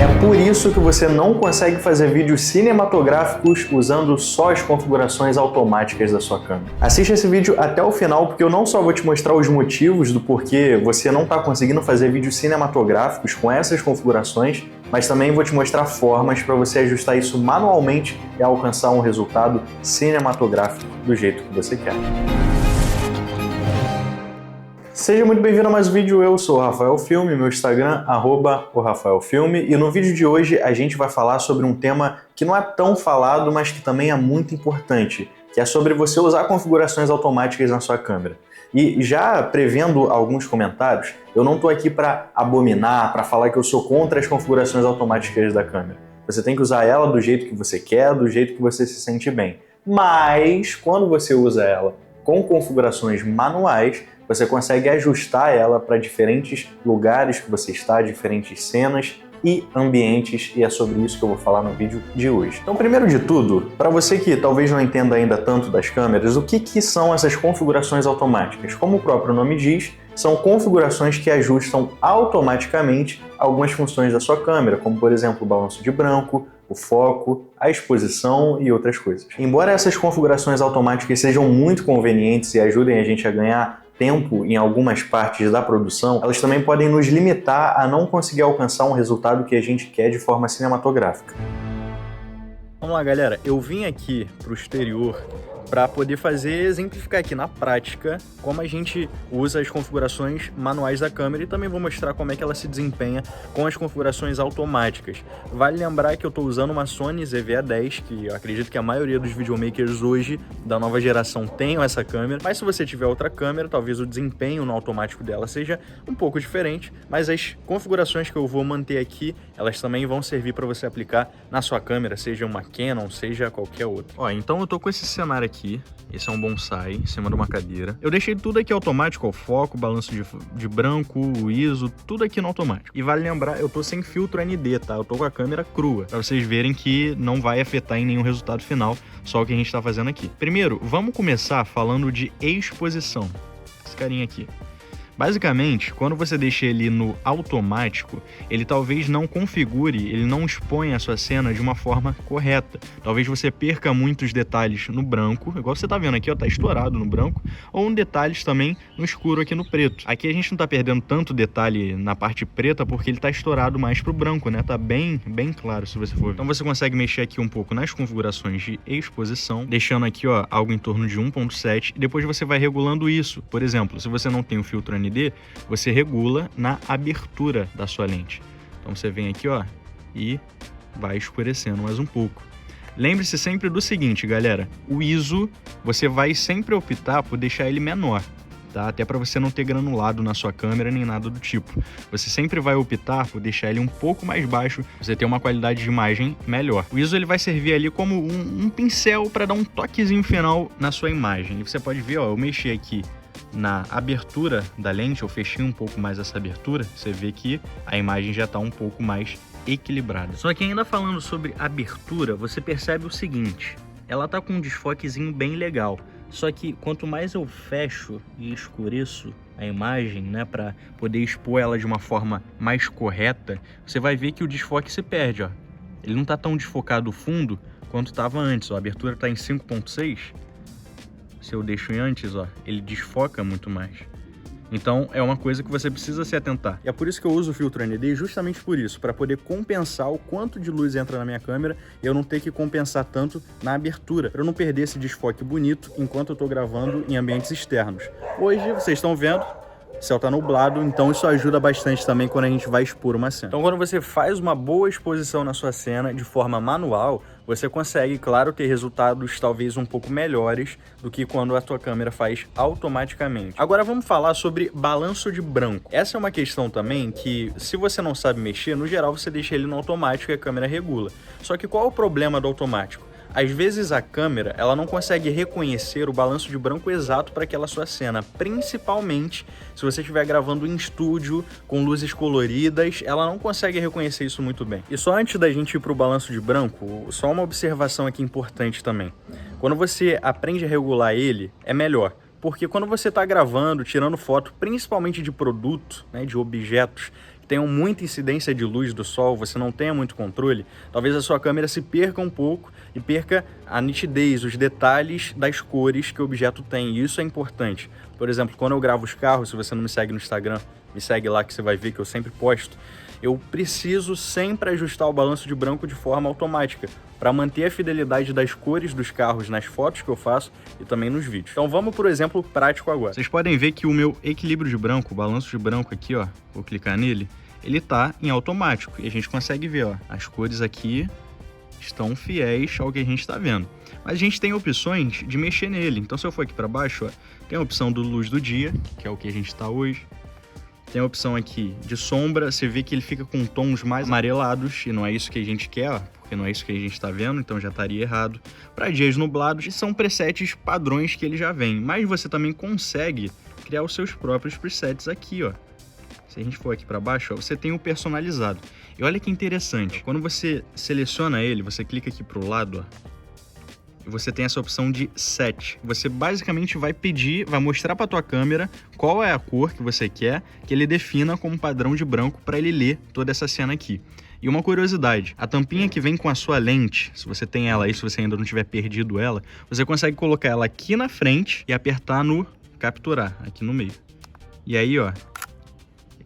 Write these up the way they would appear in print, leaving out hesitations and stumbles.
É por isso que você não consegue fazer vídeos cinematográficos usando só as configurações automáticas da sua câmera. Assiste esse vídeo até o final, porque eu não só vou te mostrar os motivos do porquê você não está conseguindo fazer vídeos cinematográficos com essas configurações, mas também vou te mostrar formas para você ajustar isso manualmente e alcançar um resultado cinematográfico do jeito que você quer. Seja muito bem-vindo a mais um vídeo, eu sou o Rafael Filme, meu Instagram, @RafaelFilme, e no vídeo de hoje a gente vai falar sobre um tema que não é tão falado, mas que também é muito importante, que é sobre você usar configurações automáticas na sua câmera. E já prevendo alguns comentários, eu não estou aqui para abominar, para falar que eu sou contra as configurações automáticas da câmera. Você tem que usar ela do jeito que você quer, do jeito que você se sente bem. Mas, quando você usa ela com configurações manuais, você consegue ajustar ela para diferentes lugares que você está, diferentes cenas e ambientes, e é sobre isso que eu vou falar no vídeo de hoje. Então, primeiro de tudo, para você que talvez não entenda ainda tanto das câmeras, o que são essas configurações automáticas? Como o próprio nome diz, são configurações que ajustam automaticamente algumas funções da sua câmera, como por exemplo o balanço de branco, o foco, a exposição e outras coisas. Embora essas configurações automáticas sejam muito convenientes e ajudem a gente a ganhar tempo em algumas partes da produção, elas também podem nos limitar a não conseguir alcançar um resultado que a gente quer de forma cinematográfica. Vamos lá, galera. Eu vim aqui para o exterior para poder exemplificar aqui na prática como a gente usa as configurações manuais da câmera e também vou mostrar como é que ela se desempenha com as configurações automáticas. Vale lembrar que eu estou usando uma Sony ZV-A10, que eu acredito que a maioria dos videomakers hoje da nova geração tenham essa câmera, mas se você tiver outra câmera, talvez o desempenho no automático dela seja um pouco diferente, mas as configurações que eu vou manter aqui, elas também vão servir para você aplicar na sua câmera, seja uma Canon, seja qualquer outra. Ó, então eu tô com esse cenário aqui. Esse é um bonsai em cima de uma cadeira. Eu deixei tudo aqui automático, o foco, balanço de branco, o ISO, tudo aqui no automático. E vale lembrar, eu tô sem filtro ND, tá? Eu tô com a câmera crua, pra vocês verem que não vai afetar em nenhum resultado final, só o que a gente tá fazendo aqui. Primeiro, vamos começar falando de exposição. Esse carinha aqui. Basicamente, quando você deixa ele no automático, ele talvez não configure, ele não exponha a sua cena de uma forma correta. Talvez você perca muitos detalhes no branco, igual você tá vendo aqui, ó, tá estourado no branco, ou detalhes também no escuro aqui no preto. Aqui a gente não tá perdendo tanto detalhe na parte preta porque ele tá estourado mais pro branco, né? Tá bem claro se você for ver. Então você consegue mexer aqui um pouco nas configurações de exposição, deixando aqui, ó, algo em torno de 1.7, e depois você vai regulando isso. Por exemplo, se você não tem o filtro ND, você regula na abertura da sua lente. Então você vem aqui, ó, e vai escurecendo mais um pouco. Lembre-se sempre do seguinte, galera, o ISO você vai sempre optar por deixar ele menor, tá? Até para você não ter granulado na sua câmera nem nada do tipo. Você sempre vai optar por deixar ele um pouco mais baixo, você ter uma qualidade de imagem melhor. O ISO ele vai servir ali como um pincel para dar um toquezinho final na sua imagem. E você pode ver, ó, eu mexi aqui na abertura da lente, eu fechei um pouco mais essa abertura, você vê que a imagem já está um pouco mais equilibrada. Só que ainda falando sobre abertura, você percebe o seguinte, ela tá com um desfoquezinho bem legal, só que quanto mais eu fecho e escureço a imagem, né, para poder expor ela de uma forma mais correta, você vai ver que o desfoque se perde, ó. Ele não tá tão desfocado fundo quanto estava antes, ó. A abertura tá em 5.6, se eu deixo em antes, ó, ele desfoca muito mais. Então é uma coisa que você precisa se atentar. E é por isso que eu uso o filtro ND, justamente por isso, para poder compensar o quanto de luz entra na minha câmera e eu não ter que compensar tanto na abertura, para eu não perder esse desfoque bonito enquanto eu estou gravando em ambientes externos. Hoje, vocês estão vendo, o céu tá nublado, então isso ajuda bastante também quando a gente vai expor uma cena. Então quando você faz uma boa exposição na sua cena de forma manual, você consegue, claro, ter resultados talvez um pouco melhores do que quando a tua câmera faz automaticamente. Agora vamos falar sobre balanço de branco. Essa é uma questão também que, se você não sabe mexer, no geral você deixa ele no automático e a câmera regula. Só que qual é o problema do automático? Às vezes a câmera ela não consegue reconhecer o balanço de branco exato para aquela sua cena, principalmente se você estiver gravando em estúdio com luzes coloridas, ela não consegue reconhecer isso muito bem. E só antes da gente ir para o balanço de branco, só uma observação aqui importante também. Quando você aprende a regular ele, é melhor. Porque quando você está gravando, tirando foto, principalmente de produto, né, de objetos, tenham muita incidência de luz do sol, você não tenha muito controle, talvez a sua câmera se perca um pouco e perca a nitidez, os detalhes das cores que o objeto tem, e isso é importante. Por exemplo, quando eu gravo os carros, se você não me segue no Instagram, me segue lá que você vai ver que eu sempre posto, eu preciso sempre ajustar o balanço de branco de forma automática, para manter a fidelidade das cores dos carros nas fotos que eu faço e também nos vídeos. Então vamos por exemplo prático agora. Vocês podem ver que o meu equilíbrio de branco, o balanço de branco aqui, ó, vou clicar nele, ele tá em automático e a gente consegue ver, ó, as cores aqui estão fiéis ao que a gente está vendo. Mas a gente tem opções de mexer nele. Então se eu for aqui para baixo, ó, tem a opção do luz do dia, que é o que a gente está hoje. Tem a opção aqui de sombra, você vê que ele fica com tons mais amarelados, e não é isso que a gente quer, ó, porque não é isso que a gente está vendo, então já estaria errado. Para dias nublados, e são presets padrões que ele já vem, mas você também consegue criar os seus próprios presets aqui, ó. Se a gente for aqui para baixo, ó, você tem o personalizado. E olha que interessante, quando você seleciona ele, você clica aqui pro lado, ó, e você tem essa opção de set. Você basicamente vai pedir, vai mostrar para tua câmera qual é a cor que você quer que ele defina como padrão de branco para ele ler toda essa cena aqui. E uma curiosidade, a tampinha que vem com a sua lente, se você tem ela aí, se você ainda não tiver perdido ela, você consegue colocar ela aqui na frente e apertar no capturar, aqui no meio. E aí, ó,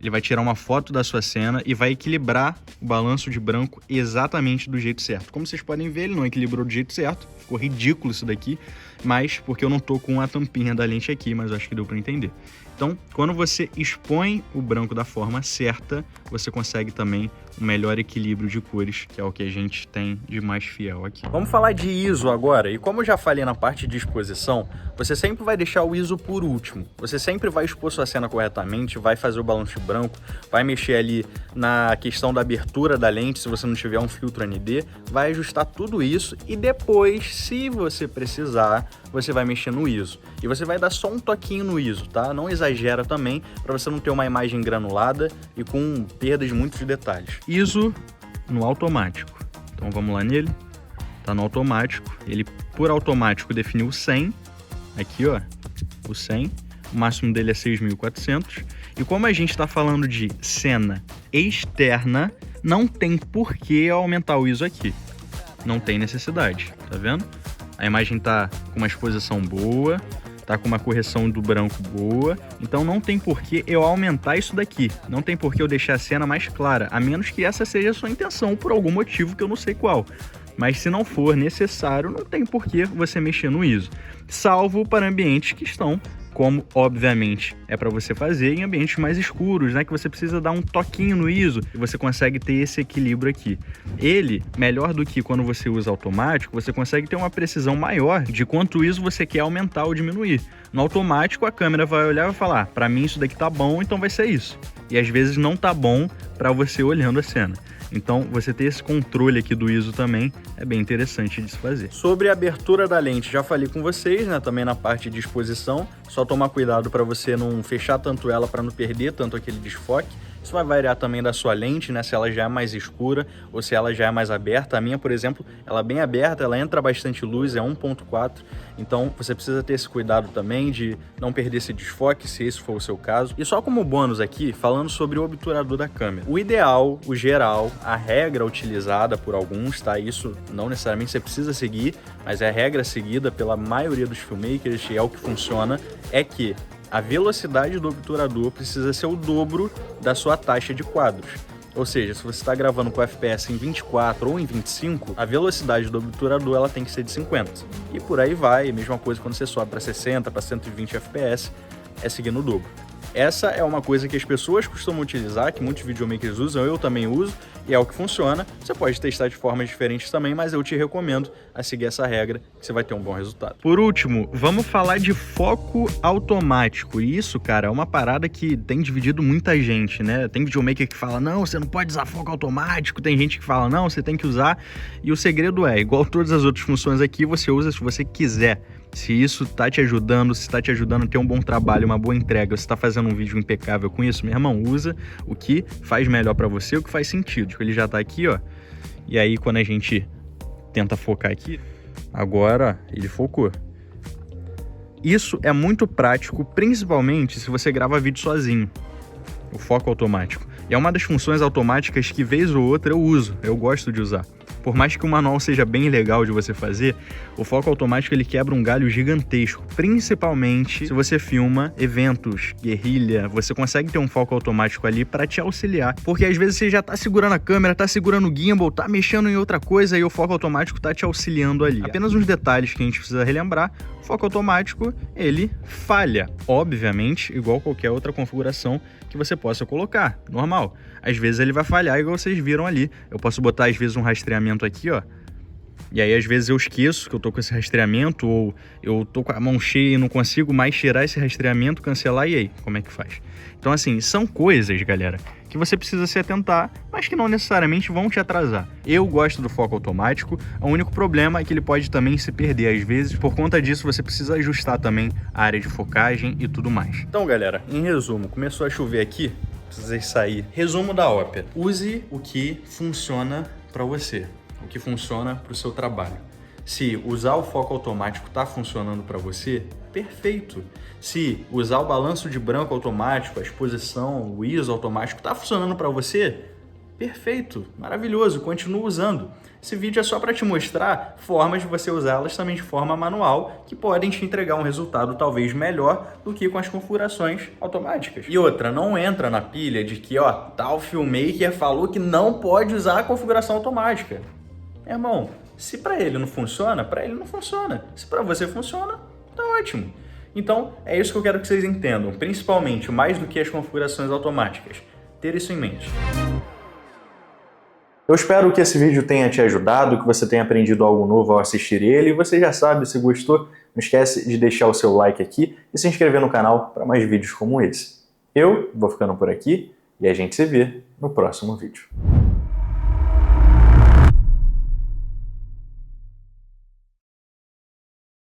ele vai tirar uma foto da sua cena e vai equilibrar o balanço de branco exatamente do jeito certo. Como vocês podem ver, ele não equilibrou do jeito certo. Ficou ridículo isso daqui, mas porque eu não tô com a tampinha da lente aqui, mas eu acho que deu para entender. Então, quando você expõe o branco da forma certa, você consegue também um melhor equilíbrio de cores, que é o que a gente tem de mais fiel aqui. Vamos falar de ISO agora, e como eu já falei na parte de exposição, você sempre vai deixar o ISO por último. Você sempre vai expor sua cena corretamente, vai fazer o balanço de branco, vai mexer ali na questão da abertura da lente, se você não tiver um filtro ND, vai ajustar tudo isso e depois, se você precisar, você vai mexer no ISO. E você vai dar só um toquinho no ISO, tá? Não exagera também, para você não ter uma imagem granulada e com perdas de muitos detalhes. ISO no automático. Então vamos lá nele. Tá no automático. Ele por automático definiu 100. Aqui, ó, o 100. O máximo dele é 6.400. E como a gente está falando de cena externa, não tem por que aumentar o ISO aqui. Não tem necessidade, tá vendo? A imagem tá com uma exposição boa, tá com uma correção do branco boa, então não tem por que eu aumentar isso daqui, não tem por que eu deixar a cena mais clara, a menos que essa seja a sua intenção por algum motivo que eu não sei qual. Mas se não for necessário, não tem por que você mexer no ISO, salvo para ambientes que estão, como obviamente é para você fazer em ambientes mais escuros, né, que você precisa dar um toquinho no ISO e você consegue ter esse equilíbrio aqui. Ele, melhor do que quando você usa automático, você consegue ter uma precisão maior de quanto ISO você quer aumentar ou diminuir. No automático, a câmera vai olhar e vai falar, para mim isso daqui tá bom, então vai ser isso. E às vezes não tá bom para você olhando a cena. Então, você ter esse controle aqui do ISO também é bem interessante de se fazer. Sobre a abertura da lente, já falei com vocês, né, também na parte de exposição. Só tomar cuidado para você não fechar tanto ela, para não perder tanto aquele desfoque. Isso vai variar também da sua lente, né, se ela já é mais escura ou se ela já é mais aberta. A minha, por exemplo, ela é bem aberta, ela entra bastante luz, é 1.4. Então, você precisa ter esse cuidado também de não perder esse desfoque, se esse for o seu caso. E só como bônus aqui, falando sobre o obturador da câmera. O ideal, o geral, a regra utilizada por alguns, tá? Isso não necessariamente você precisa seguir, mas é a regra seguida pela maioria dos filmmakers e é o que funciona, é que a velocidade do obturador precisa ser o dobro da sua taxa de quadros. Ou seja, se você está gravando com FPS em 24 ou em 25, a velocidade do obturador ela tem que ser de 50. E por aí vai, mesma coisa quando você sobe para 60, para 120 FPS, é seguindo o dobro. Essa é uma coisa que as pessoas costumam utilizar, que muitos videomakers usam, eu também uso, e é o que funciona. Você pode testar de formas diferentes também, mas eu te recomendo a seguir essa regra, que você vai ter um bom resultado. Por último, vamos falar de foco automático. E isso, cara, é uma parada que tem dividido muita gente, né? Tem videomaker que fala, não, você não pode usar foco automático. Tem gente que fala, não, você tem que usar. E o segredo é, igual todas as outras funções aqui, você usa se você quiser. Se isso tá te ajudando, se tá te ajudando a ter um bom trabalho, uma boa entrega, você tá fazendo um vídeo impecável com isso, meu irmão, usa o que faz melhor pra você, o que faz sentido. Ele já tá aqui, ó. E aí, quando a gente tenta focar aqui, agora ele focou. Isso é muito prático, principalmente se você grava vídeo sozinho. O foco automático. E é uma das funções automáticas que vez ou outra eu uso, eu gosto de usar. Por mais que o manual seja bem legal de você fazer, o foco automático ele quebra um galho gigantesco, principalmente se você filma eventos, guerrilha, você consegue ter um foco automático ali para te auxiliar, porque às vezes você já tá segurando a câmera, tá segurando o gimbal, tá mexendo em outra coisa e o foco automático tá te auxiliando ali. Apenas uns detalhes que a gente precisa relembrar: o foco automático, ele falha, obviamente, igual qualquer outra configuração que você possa colocar, normal. Às vezes ele vai falhar, igual vocês viram ali. Eu posso botar às vezes um rastreamento aqui, ó. E aí às vezes eu esqueço que eu tô com esse rastreamento, ou eu tô com a mão cheia e não consigo mais tirar esse rastreamento, cancelar, e aí, como é que faz? Então assim, são coisas, galera, que você precisa se atentar, mas que não necessariamente vão te atrasar. Eu gosto do foco automático, o único problema é que ele pode também se perder às vezes, por conta disso você precisa ajustar também a área de focagem e tudo mais. Então galera, em resumo, começou a chover aqui, precisei sair. Resumo da ópera: use o que funciona para você, o que funciona para o seu trabalho. Se usar o foco automático está funcionando para você, perfeito. Se usar o balanço de branco automático, a exposição, o ISO automático está funcionando para você, perfeito, maravilhoso, continua usando. Esse vídeo é só para te mostrar formas de você usá-las também de forma manual, que podem te entregar um resultado talvez melhor do que com as configurações automáticas. E outra, não entra na pilha de que, ó, tal filmmaker falou que não pode usar a configuração automática. Meu irmão, se para ele não funciona, para ele não funciona. Se para você funciona, tá ótimo. Então, é isso que eu quero que vocês entendam, principalmente, mais do que as configurações automáticas. Ter isso em mente. Eu espero que esse vídeo tenha te ajudado, que você tenha aprendido algo novo ao assistir ele. E você já sabe, se gostou, não esquece de deixar o seu like aqui e se inscrever no canal para mais vídeos como esse. Eu vou ficando por aqui e a gente se vê no próximo vídeo.